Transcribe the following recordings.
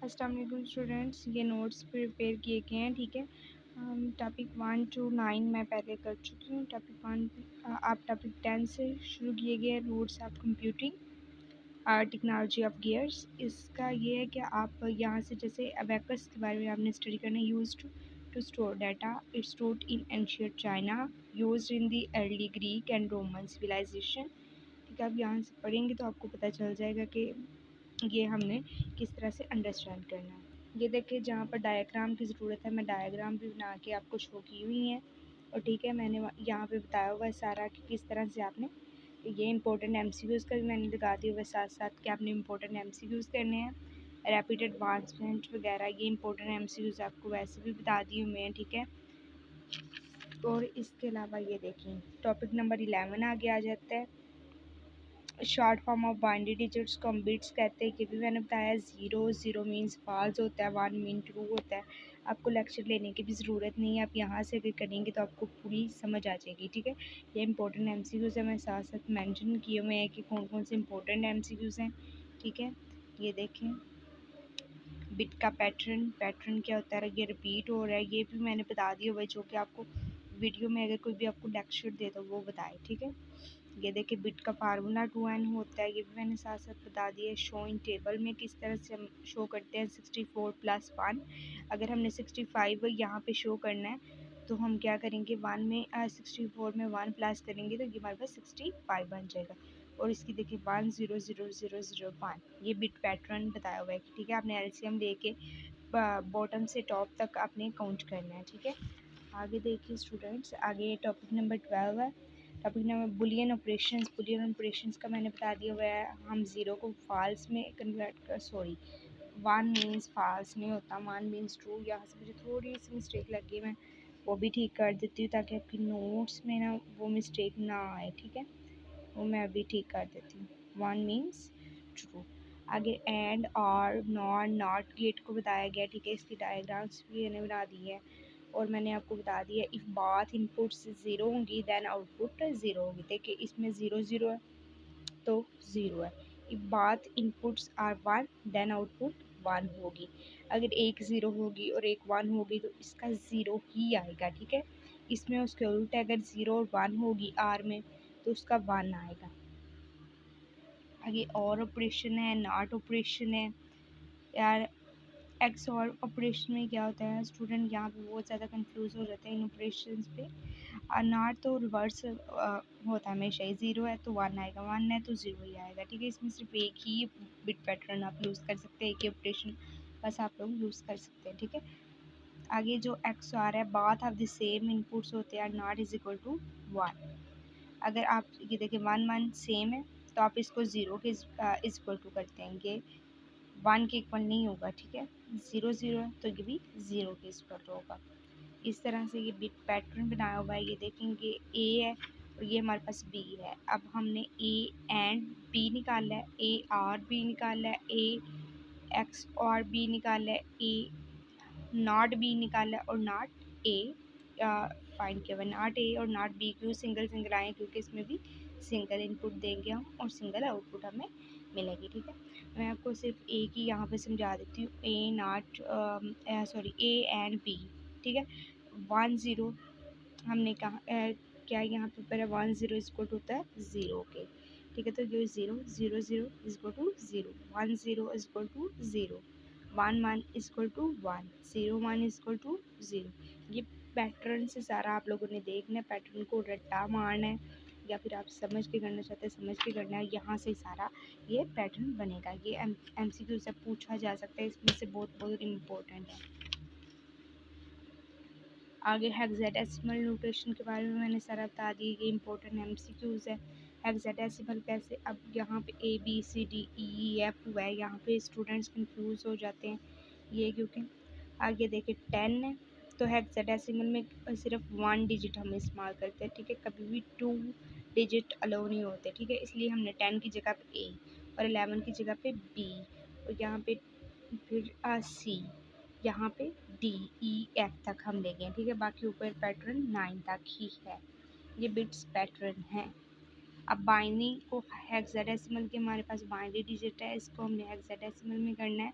अस्सलाम वालेकुम स्टूडेंट्स, ये नोट्स प्रिपेयर किए गए हैं। ठीक है, टॉपिक 1 to 9 मैं पहले कर चुकी हूँ। टॉपिक 1 आप टॉपिक 10 से शुरू किए गए roots of computing technology of gears. इसका ये है कि आप यहाँ से जैसे अबेकस के बारे में आपने स्टडी करना है। Use to store data, it's stored in ancient China, use in the early Greek and Roman civilisation. ठीक है, आप यहाँ से पढ़ेंगे तो आपको पता चल जाएगा कि ये हमने किस तरह से अंडरस्टैंड करना है। ये देखिए, जहाँ पर डायग्राम की ज़रूरत है मैं डायग्राम भी बना के आपको शो की हुई है। और ठीक है, मैंने यहाँ पे बताया हुआ है सारा कि किस तरह से आपने ये इंपॉर्टेंट एमसीक्यूज़ का भी मैंने लगा दिया हुआ है साथ साथ कि आपने इंपॉर्टेंट एमसीक्यूज़ करने हैं। रैपिड एडवांसमेंट वगैरह ये इंपॉर्टेंट एमसीक्यूज़ आपको वैसे भी बता दिए हुए हैं। ठीक है, और इसके अलावा ये देखें टॉपिक नंबर 11 आगे आ जाता है। Short form of binary digits को हम बिट्स कहते हैं, ये भी मैंने बताया। ज़ीरो मीन्स फॉल्स होता है, 1 मीन ट्रू होता है। आपको लेक्चर लेने की भी ज़रूरत नहीं है, आप यहाँ से अगर करेंगे तो आपको पूरी समझ आ जाएगी। ठीक है, ये इंपॉर्टेंट एमसीक्यूज़ है, मैं साथ साथ मेंशन किए हुए हैं कि कौन कौन से इंपॉर्टेंट एमसीक्यूज़ हैं। ठीक है, ये देखें बिट का पैटर्न क्या होता है, ये रिपीट हो रहा है, ये भी मैंने बता दिया हुआ है जो कि आपको वीडियो में अगर कोई भी आपको लेक्चर दे तो वो बताए। ठीक है, ये देखिए बिट का फार्मूला 2n होता है, ये भी मैंने साथ साथ बता दिया है। शो इन टेबल में किस तरह से हम शो करते हैं 64 + 1। अगर हमने 65 यहाँ पे शो करना है तो हम क्या करेंगे 64 में 1 प्लस करेंगे तो ये हमारे पास 65 बन जाएगा। और इसकी देखिए 100001 ये बिट पैटर्न बताया हुआ है। ठीक है, आपने एलसीएम लेके बॉटम से टॉप तक आपने काउंट करना है। ठीक है, आगे देखिए स्टूडेंट्स, आगे टॉपिक नंबर 12 है। टॉपिक नंबर बुलियन ऑपरेशंस का मैंने बता दिया हुआ है। हम ज़ीरो को फॉल्स में कन्वर्ट कर, सॉरी 1 मीन्स फॉल्स नहीं होता, 1 मीन्स ट्रू। यहाँ से मुझे थोड़ी सी मिस्टेक लगी, मैं वो भी ठीक कर देती हूँ ताकि आपकी नोट्स में ना वो मिस्टेक ना आए। ठीक है, वो मैं अभी ठीक कर देती हूँ। 1 मीन्स ट्रू। आगे एंड और नॉट गेट को बताया गया। ठीक है, इसकी डायग्राम्स भी मैंने बना दी है और मैंने आपको बता दिया इफ़ बाथ इनपुट्स ज़ीरो होंगी देन आउटपुट ज़ीरो होगी। देखिए इसमें ज़ीरो है तो ज़ीरो है। If both inputs are 1 then output 1 होगी। अगर एक ज़ीरो होगी और एक 1 होगी तो इसका ज़ीरो ही आएगा। ठीक है, इसमें उसके उल्टा अगर 0 और 1 होगी आर में तो उसका 1 आएगा। आगे और ऑपरेशन है, नॉट ऑपरेशन है। यार एक्स और ऑपरेशन में क्या होता है स्टूडेंट, यहाँ पे बहुत ज़्यादा कंफ्यूज हो जाते हैं इन ऑपरेशंस पे। नॉट तो रिवर्स होता है हमेशा ही, 0 है तो 1 आएगा, 1 है तो 0 ही आएगा। ठीक है, इसमें सिर्फ एक ही बिट पैटर्न आप यूज़ कर सकते हैं, एक ही ऑपरेशन बस आप लोग यूज़ कर सकते हैं। ठीक है, आगे जो एक्स आ रहा है bath of the same inputs होते हैं, नॉट इज इक्वल टू 1। अगर आप ये देखिए 1 सेम है तो आप इसको 0 के इक्वल टू कर देंगे, 1 के इक्वल नहीं होगा। ठीक है, 0 है तो ये भी 0 के इक्वल होगा। इस तरह से ये बिट पैटर्न बनाया हुआ है। ये देखेंगे ए है और ये हमारे पास बी है। अब हमने ए एंड बी निकाला है, ए और बी निकाला है, ए एक्स और बी निकाला है, ए नॉट बी निकाला है और नॉट ए फाइंड किया हुआ। नॉट ए और नॉट बी क्यों सिंगल सिंगल आए, क्योंकि इसमें भी सिंगल इनपुट देंगे हम और सिंगल आउटपुट हमें मिलेगी। ठीक है, मैं आपको सिर्फ ए की यहाँ पे समझा देती हूँ। A not sorry A and B. ठीक है, 1 0 हमने कहा क्या यहाँ पे पहले 1 0 इक्वल टू होता है 0 के। ठीक है, तो ये 0 0 0 equal to 0, 1 0 equal to 0, 1 1 equal to 1, 0 1 equal to 0। ये पैटर्न से सारा आप लोगों ने देखना है, पैटर्न को रट्टा मारना है या फिर आप समझ के करना चाहते हैं समझ के करना है। यहाँ से सारा ये पैटर्न बनेगा। ये MCQ से पूछा जा सकता है, इसमें से बहुत बहुत इम्पोर्टेंट है। आगे हेक्साडेसिमल नोटेशन के बारे में मैंने सारा बता दी, ये इंपॉर्टेंट MCQs है। हेक्साडेसिमल कैसे, अब यहाँ पे ABCDEF हुआ है, यहाँ पे स्टूडेंट्स कंफ्यूज हो जाते हैं ये क्योंकि आगे देखिए 10 है तो हेक्साडेसिमल में सिर्फ 1 डिजिट हम इस्तेमाल करते हैं। ठीक है, कभी भी 2 डिजिट अलाउ नहीं होते। ठीक है, इसलिए हमने 10 की जगह पे A और 11 की जगह पे B और यहाँ पे फिर C, यहाँ पे DEF तक हम ले गए। ठीक है, बाकी ऊपर पैटर्न 9 तक ही है, ये बिट्स पैटर्न है। अब बाइनरी को हेक्साडेसिमल के हमारे पास बाइनरी डिजिट है, इसको हमने हेक्साडेसिमल में करना है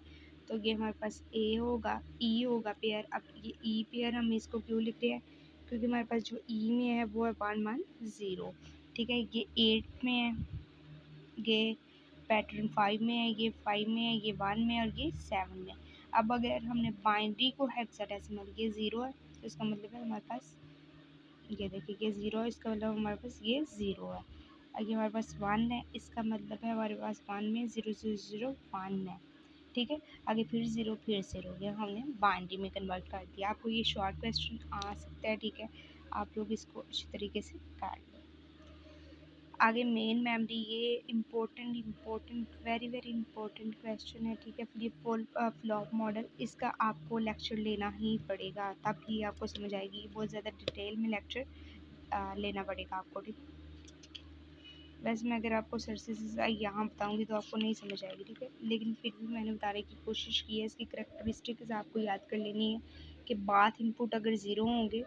तो ये हमारे पास ए होगा, ई होगा पेयर। अब ये ई पेयर हम इसको क्यों लिख रहे हैं, क्योंकि हमारे पास जो ई में है वो है 1 1 0, ठीक है। ये 8 में है, ये पैटर्न 5 में है, ये 5 में है, ये 1 में है और ये 7 में। अब अगर हमने बाइनरी को हेक्साडेसिमल, ये 0 है तो इसका मतलब है हमारे पास, ये देखिए ये 0 है, इसका मतलब हमारे पास ये 0 है। ये हमारे पास 1 है, इसका मतलब है हमारे पास 1 में 0 0 0 1 है, ठीक है। आगे फिर 0 फिर 0, ये हमने बाइनरी में कन्वर्ट कर दिया। आपको ये शॉर्ट क्वेश्चन आ सकता है, ठीक है, आप लोग इसको अच्छी तरीके से काट लो। आगे मेन मेमोरी, ये इम्पोर्टेंट वेरी इम्पोर्टेंट क्वेश्चन है, ठीक है। फ्लिप फ्लॉप मॉडल, इसका आपको लेक्चर लेना ही पड़ेगा, तब ही आपको समझ आएगी। बहुत ज़्यादा डिटेल में लेक्चर लेना पड़ेगा आपको, ठीक है। वैसे मैं अगर आपको सर से यहाँ बताऊँगी तो आपको नहीं समझ आएगी, ठीक है, लेकिन फिर भी मैंने बताने की कोशिश की है। इसकी करेक्टरिस्टिक्स आपको याद कर लेनी है कि बाथ इनपुट अगर 0 होंगे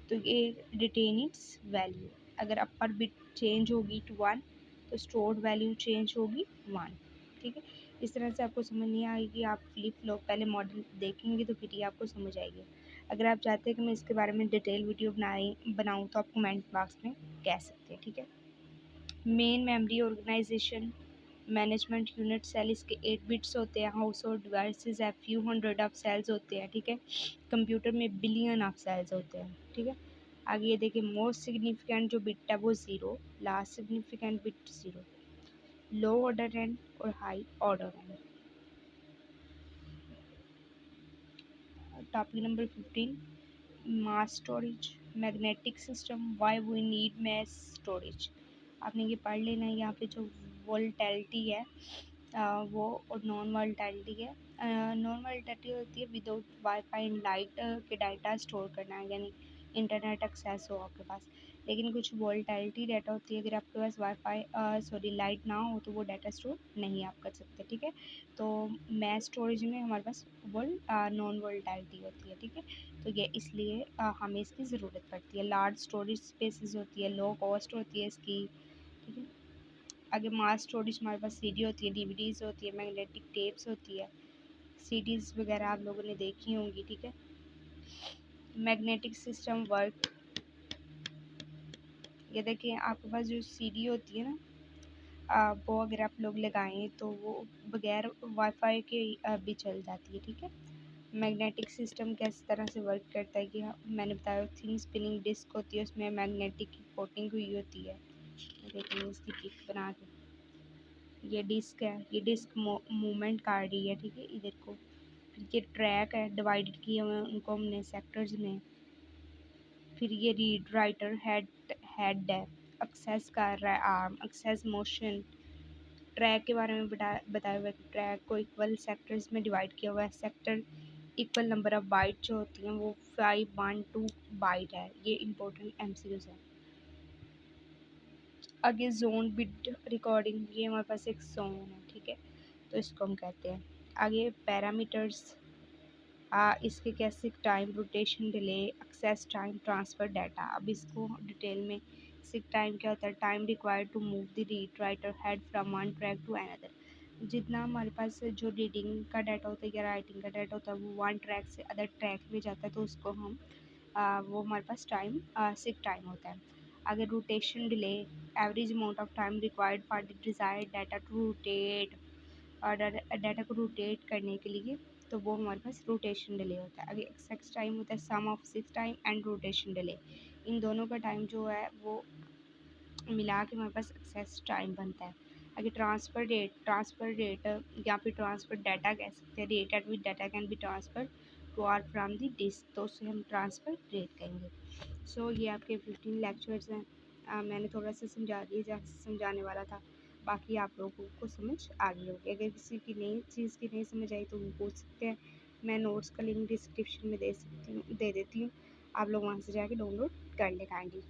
तो ये रिटेन इट्स वैल्यू, अगर अपर बिट चेंज होगी टू 1 तो स्टोर्ड वैल्यू चेंज होगी 1, ठीक है। इस तरह से आपको समझ नहीं आएगी, आप फ्लिप फ्लॉप पहले मॉडल देखेंगे तो फिर ही आपको समझ आएगी। अगर आप चाहते हैं कि मैं इसके बारे में डिटेल वीडियो बनाऊँ तो आप कमेंट बॉक्स में कह सकते हैं, ठीक है। Main memory organisation management unit cell, इसके 8 बिट्स होते हैं। हाउस होल्ड डिवाइसेस है, फ्यू हंड्रेड ऑफ सेल्स होते हैं, ठीक है। कंप्यूटर में बिलियन ऑफ सेल्स होते हैं, ठीक है। आगे ये देखिए, मोस्ट सिग्निफिकेंट जो बिट है वो 0, last significant bit 0, low order end और high order end. Topic number 15, mass storage magnetic system, why we need mass storage. आपने ये पढ़ लेना है। यहाँ पे जो वोल्टैलिटी है वो और नॉन वोल्टैलिटी है। नॉन वोल्टैलिटी होती है विदाउट वाईफाई एंड लाइट के डाटा स्टोर करना है, यानी इंटरनेट एक्सेस हो आपके पास। लेकिन कुछ वोल्टैलिटी डाटा होती है, अगर आपके पास वाईफाई लाइट ना हो तो वो डाटा स्टोर नहीं आप कर सकते, ठीक है। तो मैस स्टोरेज में हमारे पास नॉन वोल्टैलिटी होती है, ठीक है। तो ये इसलिए हमें इसकी ज़रूरत पड़ती है। लार्ज स्टोरेज स्पेसेस होती है, लो कॉस्ट होती है इसकी, ठीक है। आगे मास स्टोरेज हमारे पास सीडी होती है, डीवीडीज़ होती है, मैग्नेटिक टेप्स होती है, सीडीज़ वगैरह आप लोगों ने देखी होंगी, ठीक है। मैग्नेटिक सिस्टम वर्क, ये देखिए आपके पास जो सीडी होती है ना, वो अगर आप लोग लगाएं तो वो बगैर वाईफाई के भी चल जाती है, ठीक है। मैग्नेटिक सिस्टम किस तरह से वर्क करता है कि मैंने बताया, थिन स्पिनिंग डिस्क होती है, उसमें मैग्नेटिक की कोटिंग हुई होती है। देखिए इसकी पिक बना के, ये डिस्क है, ये डिस्क मूवमेंट कर रही है, ठीक है, इधर को। फिर ये ट्रैक है, डिवाइडेड किए हुए हैं उनको हमने सेक्टर्स में। फिर ये रीड राइटर हेड है, एक्सेस कर रहा है आर्म, एक्सेस मोशन। ट्रैक के बारे में बताया हुआ है कि ट्रैक को इक्वल सेक्टर्स में डिवाइड किया हुआ है। Sector equal number of bite जो होती हैं वो 512 बाइट है। ये इंपॉर्टेंट एमसीक्यूज है। आगे जोन बिट रिकॉर्डिंग, ये हमारे पास एक जोन है, ठीक है, तो इसको हम कहते हैं। आगे पैरामीटर्स, इसके कैसे time, rotation delay, access time, transfer data. अब इसको डिटेल में, सिक टाइम क्या होता है, time required to move the read writer head from one track to another. जितना हमारे पास जो रीडिंग का डाटा होता है या राइटिंग का डाटा होता है वो वन ट्रैक से अदर ट्रैक में जाता है, तो उसको हम वो हमारे पास टाइम सिक टाइम होता है। अगर rotation delay, average amount of time required for the desired data to rotate, और डाटा को रोटेट करने के लिए, तो वो हमारे पास रोटेशन डिले होता है। अगर एक्सेस टाइम होता है sum of seek time and rotation delay, इन दोनों का टाइम जो है वो मिला के हमारे पास एक्सेस टाइम बनता है। अगर ट्रांसफ़र रेट या फिर ट्रांसफ़र डाटा कह सकते हैं, rate at which data can be transfer to or from the disk, तो उसे हम ट्रांसफ़र रेट कहेंगे। सो ये आपके 15 लेक्चर्स हैं। मैंने थोड़ा सा समझा दिया जहाँ से समझाने वाला था, बाकी आप लोगों को समझ आ गई होगी। अगर किसी की नई चीज़ की नहीं समझ आई तो वो पूछ सकते हैं, मैं नोट्स का लिंक डिस्क्रिप्शन में दे देती हूँ, आप लोग वहाँ से जाके डाउनलोड कर लें काइंडली।